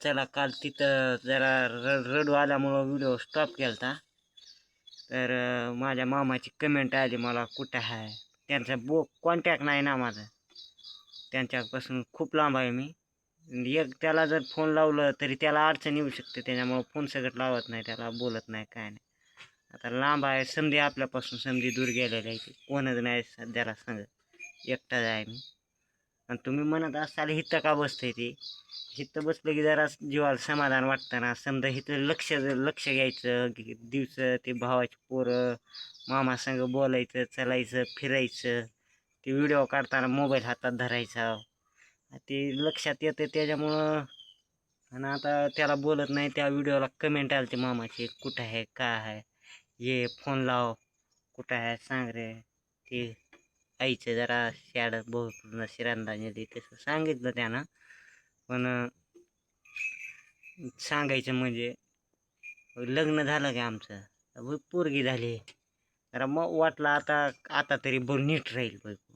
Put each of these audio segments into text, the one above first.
चला काल तिथं जरा रडू आल्यामुळं व्हिडिओ स्टॉप केला. तर माझ्या मामाची कमेंट आली मला कुठं आहे. त्यांचा कॉन्टॅक्ट नाही ना माझा, त्यांच्यापासून खूप लांब आहे मी. एक त्याला जर फोन लावलं तरी त्याला अडचण येऊ शकते, त्याच्यामुळं फोन सगळं लावत नाही, त्याला बोलत नाही काय नाही. आता लांब आहे, समधी आपल्यापासून समधी दूर गेलेले आहे, कोणच नाही सध्याला सांग, एकटाच आहे मी. आणि तुम्ही म्हणत असाल हिथं का बसतंय ते, हिथं बसलं की जरा जीवाला समाधान वाटतं ना. समजा हिथं लक्ष घ्यायचं दिवस, ते भावाची पोरं मामा संग बोलायचं, चालायचं, फिरायचं, ते व्हिडिओ काढताना मोबाईल हातात धरायचा, ते लक्षात येतं त्याच्यामुळं. आणि आता त्याला बोलत नाही. त्या व्हिडिओला कमेंट आली ते मामाची, कुठं आहे का आहे, ये फोन लाव, कुठं आहे सांग रे. ते आईचं जरा शाड बहुत शिरांदाने तसं सांगितलं त्यानं. पण सांगायचं म्हणजे लग्न झालं की आमचं, पोरगी झाली, जरा मग वाटलं आता आता तरी नीट राहील बायको.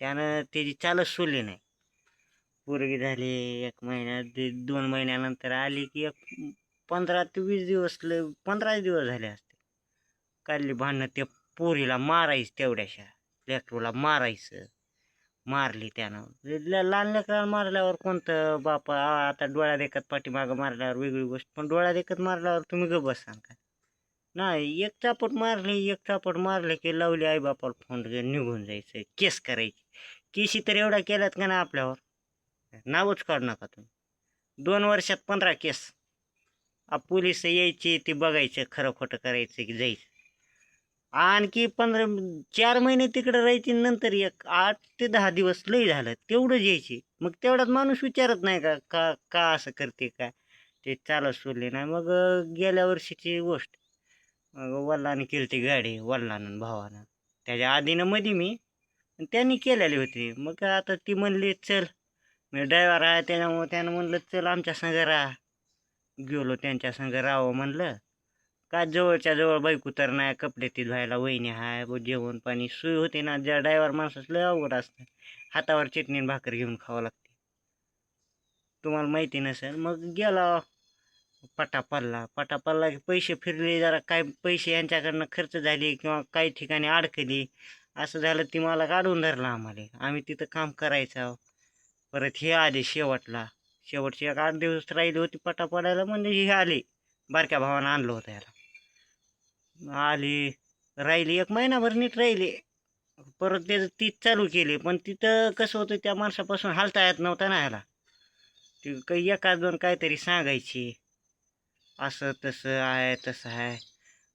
त्यानं त्याची चालच सोडली नाही. पोरगी झाली 1 महिन्यात, 2 महिन्यानंतर आली की 15 ते 20 दिवस, 15 दिवस झाले असते, काढली भांडणं. त्या पोरीला मारायचं, तेवढ्याशा लेकरूला मारायचं, मारली त्यानं. लहान लेकराला मारल्यावर कोणतं बापा, आता डोळ्या देखत पाठीमागं मारल्यावर वेगळी गोष्ट, पण डोळ्या देखत मारल्यावर तुम्ही गप्प बसाल का? नाही, एक चापट मारले की लावली आई बापाला फोन, निघून जायचं, केस करायची. केसी तर एवढा केल्यात का ना आपल्यावर, नावच काढू नका तुम्ही. 2 वर्षात 15 केस. पोलिस यायची, ते बघायचं खरं खोटं करायचं की जायचं. आणखी 4 महिने तिकडे राहायची, नंतर 8 ते 10 दिवस लई झालं तेवढं यायची. मग तेवढ्यात माणूस विचारत नाही का का का असं करते काय, ते चालत सोडले नाही. मग गेल्या वर्षीची गोष्ट, वडिलांनी केली ती गाडी, वडिलांना भावानं, त्याच्या आधीनं मध्ये मी, त्यांनी केलेली होती. मग आता ती म्हणली चल, मी ड्रायव्हर आहे त्याच्यामुळे त्यानं म्हणलं चल आमच्या संग राहा. गेलो त्यांच्या संग राहावं म्हणलं. का जवळच्या जवळ बायको तर नाही, कपडे ती धुवायला वहिनी आहे, जेवण पाणी सोय होते ना. ज्या ड्रायव्हर माणसाचं लय अवघड असतं, हातावर चटणी भाकर घेऊन खावं लागते, तुम्हाला माहिती नसेल. मग गेला, पटा की पैसे फिरले, जरा काय पैसे यांच्याकडनं खर्च झाले किंवा काही ठिकाणी अडकली, असं झालं. ती मला काढून धरला आम्हाला, आम्ही तिथं काम करायचं. परत हे आले शेवटचे 8 दिवस राहिली होती पटा पडायला, म्हणजे हे आले, बारक्या भावानं आणलं होतं याला. आली, राहिली 1 महिनाभर नीट राहिली. परत त्याचं तीच चालू केली. पण तिथं कसं होतं, त्या माणसापासून हालता येत नव्हता ना ह्याला. ती काही 1-2 काहीतरी सांगायची, असं तसं आहे तसं आहे.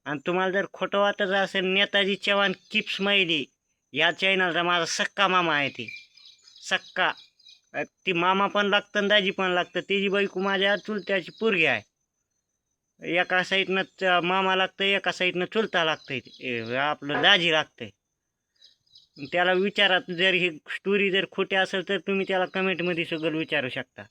आणि तुम्हाला जर खोटं वाटत असेल, नेताजी चव्हाण किप्स मैली या चॅनलचा माझा सक्का मामा आहे. ती सक्का, ती मामा पण लागतं आणि दाजी पण लागतं. त्याची बायको माझ्या चुलत्याची पोरगी आहे. एका साईडनं मामा लागतंय, एका साईडनं चुलता लागतंय, आपलं दाजी लागतंय. त्याला विचारा, जर ही स्टोरी जर खोटी असेल तर तुम्ही त्याला कमेंटमध्ये सगळं विचारू शकता.